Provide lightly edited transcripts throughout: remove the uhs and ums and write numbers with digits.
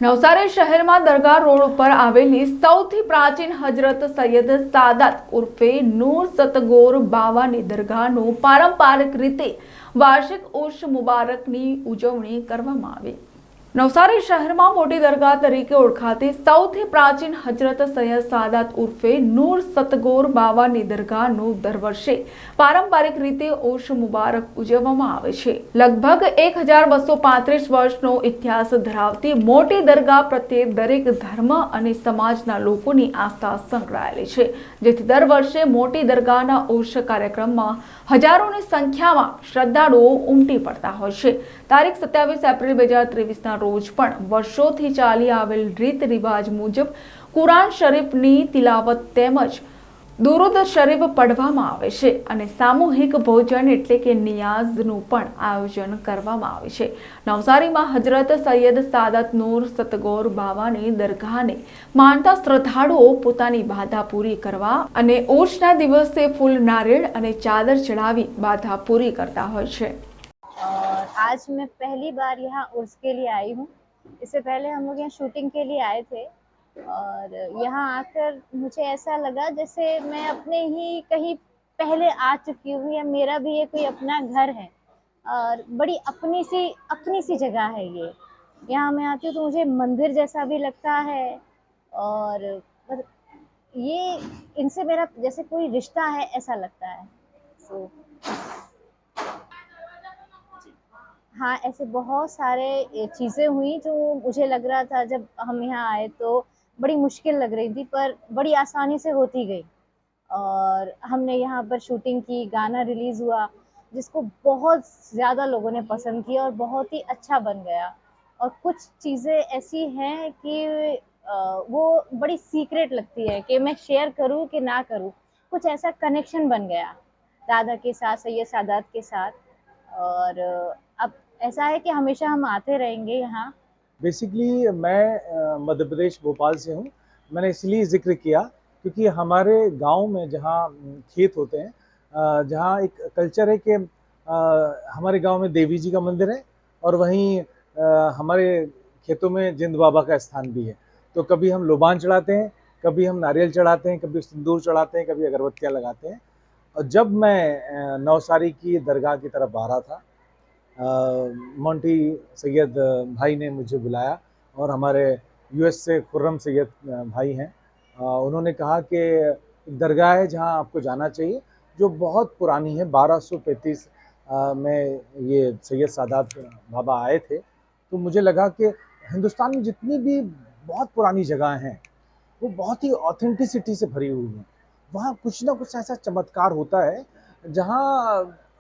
નવસારી શહેરમાં દરગાહ રોડ ઉપર આવેલી સૌથી પ્રાચીન હજરત સૈયદ સાદાત ઉર્ફે નૂર સતગોર બાવાની દરગાહનું પારંપરિક રીતે વાર્ષિક ઉર્સ મુબારકની ઉજવણી કરવામાં આવી। નવસારી શહેરમાં મોટી દરગાહ તરીકે ઓળખાતી સૌથી પ્રાચીન હજરત સૈયદ સાદાત ઉર્ફે નૂર સતગોર બાવાની દરગાહનું દર વર્ષે પારંપરિક રીતે ઉર્સ મુબારક ઉજવવામાં આવે છે। લગભગ 1235 વર્ષનો ઇતિહાસ ધરાવતી મોટી દરગાહ પ્રત્યે દરેક ધર્મ અને સમાજના લોકોની આસ્થા સંકળાયેલી છે, જેથી દર વર્ષે મોટી દરગાહના ઉર્સ કાર્યક્રમમાં હજારોની સંખ્યામાં શ્રદ્ધાળુઓ ઉમટી પડતા હોય છે। તારીખ 27 એપ્રિલ 2023ના રોજ પણ વર્ષોથી ચાલી આવેલ રીત રિવાજ મુજબ કુરાન શરીફની તિલાવત તેમજ દુરૂદ શરીફ પઢવામાં આવે છે અને સામૂહિક ભોજન એટલે કે નિયાઝનું પણ આયોજન કરવામાં આવે છે। નવસારીમાં હજરત સૈયદ સાદાત નૂર સતગોર બાવાની દરગાહને માનતા શ્રદ્ધાળુઓ પોતાની બાધા પૂરી કરવા અને ઉર્સના દિવસે ફૂલ નારિયેળ અને ચાદર ચડાવી બાધા પૂરી કરતા હોય છે। और आज मैं पहली बार यहाँ उर्स के लिए आई हूँ। इससे पहले हम लोग यहाँ शूटिंग के लिए आए थे और यहाँ आकर मुझे ऐसा लगा जैसे मैं अपने ही कहीं पहले आ चुकी हूँ या मेरा भी ये कोई अपना घर है और बड़ी अपनी सी जगह है ये। यहाँ मैं आती हूँ तो मुझे मंदिर जैसा भी लगता है और ये इनसे मेरा जैसे कोई रिश्ता है ऐसा लगता है। सो हाँ, ऐसे बहुत सारे चीज़ें हुई जो मुझे लग रहा था जब हम यहाँ आए तो बड़ी मुश्किल लग रही थी, पर बड़ी आसानी से होती गई। और हमने यहाँ पर शूटिंग की, गाना रिलीज़ हुआ जिसको बहुत ज़्यादा लोगों ने पसंद किया और बहुत ही अच्छा बन गया। और कुछ चीज़ें ऐसी हैं कि वो बड़ी सीक्रेट लगती है कि मैं शेयर करूँ कि ना करूँ। कुछ ऐसा कनेक्शन बन गया दादा के साथ, सैयद सादात के साथ। और अब ऐसा है कि हमेशा हम आते रहेंगे यहाँ। बेसिकली मैं मध्य प्रदेश भोपाल से हूँ। मैंने इसलिए ज़िक्र किया क्योंकि हमारे गांव में जहाँ खेत होते हैं, जहाँ एक कल्चर है कि हमारे गांव में देवी जी का मंदिर है और वहीं हमारे खेतों में जिंद बाबा का स्थान भी है। तो कभी हम लोबान चढ़ाते हैं, कभी हम नारियल चढ़ाते हैं, कभी सिंदूर चढ़ाते हैं, कभी अगरबत्तियाँ लगाते हैं। और जब मैं नवसारी की दरगाह की तरफ आ रहा था, मोंटी सैयद भाई ने मुझे बुलाया और हमारे यूएस से खुर्रम सैयद भाई हैं। उन्होंने कहा कि एक दरगाह है जहां आपको जाना चाहिए जो बहुत पुरानी है। 1235 में ये सैयद सादात बाबा आए थे। तो मुझे लगा कि हिंदुस्तान में जितनी भी बहुत पुरानी जगह हैं वो बहुत ही ऑथेंटिसिटी से भरी हुई हैं। वहाँ कुछ ना कुछ ऐसा चमत्कार होता है जहाँ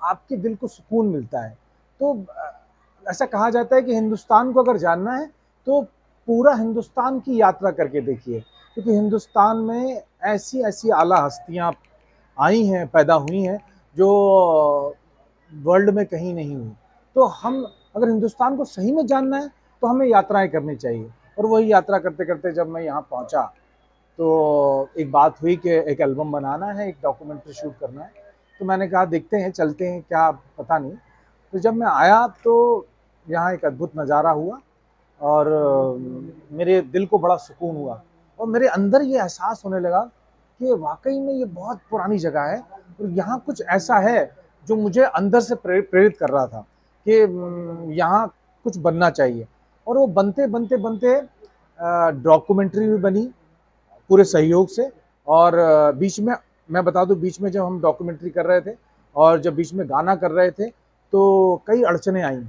आपके दिल को सुकून मिलता है। तो ऐसा कहा जाता है कि हिंदुस्तान को अगर जानना है तो पूरा हिंदुस्तान की यात्रा करके देखिए, क्योंकि हिंदुस्तान में ऐसी ऐसी आला हस्तियाँ आई हैं, पैदा हुई हैं जो वर्ल्ड में कहीं नहीं हुई। तो हम अगर हिंदुस्तान को सही में जानना है तो हमें यात्राएं करनी चाहिए। और वही यात्रा करते करते जब मैं यहाँ पहुँचा तो एक बात हुई कि एक एल्बम बनाना है, एक डॉक्यूमेंट्री शूट करना है। तो मैंने कहा देखते हैं, चलते हैं, क्या पता नहीं। तो जब मैं आया तो यहाँ एक अद्भुत नज़ारा हुआ और मेरे दिल को बड़ा सुकून हुआ और मेरे अंदर ये एहसास होने लगा कि वाकई में ये बहुत पुरानी जगह है और यहाँ कुछ ऐसा है जो मुझे अंदर से प्रेरित कर रहा था कि यहाँ कुछ बनना चाहिए। और वो बनते बनते बनते डॉक्यूमेंट्री भी बनी पूरे सहयोग से। और बीच में मैं बता दूं, बीच में जब हम डॉक्यूमेंट्री कर रहे थे और जब बीच में गाना कर रहे थे तो कई अड़चनें आईं।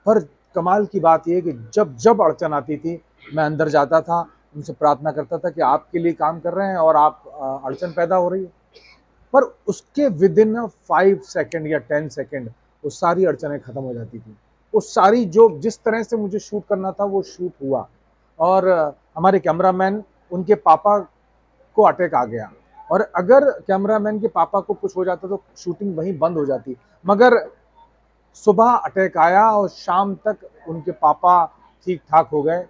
पर कमाल की बात यह कि जब जब अड़चन आती थी मैं अंदर जाता था, उनसे प्रार्थना करता था कि आपके लिए काम कर रहे हैं और आप अड़चन पैदा हो रही है। पर उसके विद इन 5 सेकेंड या 10 सेकेंड वो सारी अड़चनें ख़त्म हो जाती थी। वो सारी जो जिस तरह से मुझे शूट करना था वो शूट हुआ। और हमारे कैमरामैन, उनके पापा को अटैक आ गया और अगर कैमरामैन के पापा को कुछ हो जाता तो शूटिंग वहीं बंद हो जाती। मगर सुबह अटैक आया और शाम तक उनके पापा ठीक ठाक हो गए।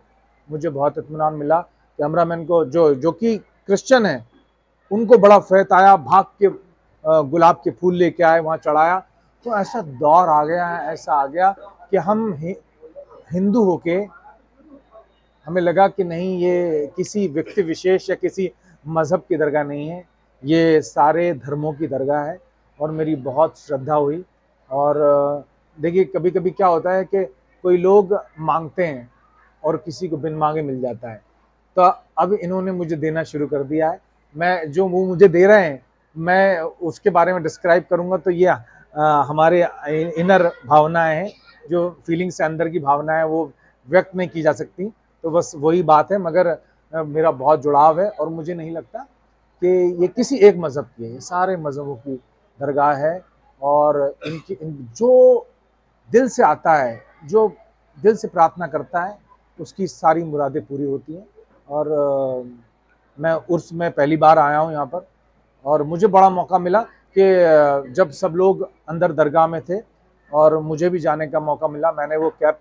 मुझे बहुत इत्मीनान मिला। कैमरामैन को जो कि क्रिश्चियन है उनको बड़ा फैत आया, भाग के गुलाब के फूल लेके आए, वहाँ चढ़ाया। तो ऐसा दौर आ गया है, ऐसा आ गया कि हम हिंदू होके हमें लगा कि नहीं, ये किसी व्यक्ति विशेष या किसी मज़हब की दरगाह नहीं है, ये सारे धर्मों की दरगाह है। और मेरी बहुत श्रद्धा हुई। और देखिए, कभी कभी क्या होता है कि कोई लोग मांगते हैं और किसी को बिन मांगे मिल जाता है। तो अब इन्होंने मुझे देना शुरू कर दिया है। मैं जो वो मुझे दे रहे हैं, मैं उसके बारे में डिस्क्राइब करूँगा तो ये हमारे इनर भावनाएं हैं, जो फीलिंग से अंदर की भावना है वो व्यक्त नहीं की जा सकती। तो बस वही बात है। मगर मेरा बहुत जुड़ाव है और मुझे नहीं लगता कि ये किसी एक मज़हब की है, ये सारे मज़हबों की दरगाह है। और जो दिल से आता है, जो दिल से प्रार्थना करता है, उसकी सारी मुरादें पूरी होती हैं। और मैं उर्स में पहली बार आया हूँ यहाँ पर, और मुझे बड़ा मौका मिला कि जब सब लोग अंदर दरगाह में थे और मुझे भी जाने का मौका मिला, मैंने वो कैप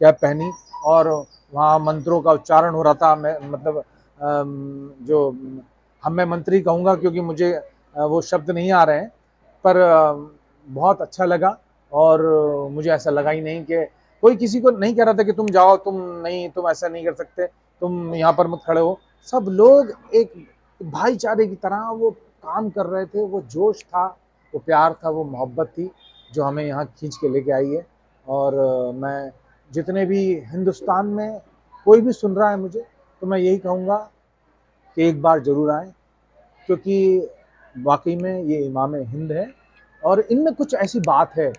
पहनी और वहाँ मंत्रों का उच्चारण हो रहा था। मैं मतलब जो मैं मंत्री कहूँगा क्योंकि मुझे वो शब्द नहीं आ रहे हैं, पर बहुत अच्छा लगा। और मुझे ऐसा लगा ही नहीं कि कोई किसी को नहीं कह रहा था कि तुम जाओ, तुम ऐसा नहीं कर सकते, तुम यहाँ पर मत खड़े हो। सब लोग एक भाईचारे की तरह वो काम कर रहे थे। वो जोश था, वो प्यार था, वो मोहब्बत थी जो हमें यहाँ खींच के लेके आई है। और मैं जितने भी हिंदुस्तान में कोई भी सुन रहा है मुझे, तो मैं यही कहूँगा कि एक बार ज़रूर आएँ, क्योंकि वाकई में ये इमाम हिंद है और इनमें कुछ ऐसी बात है।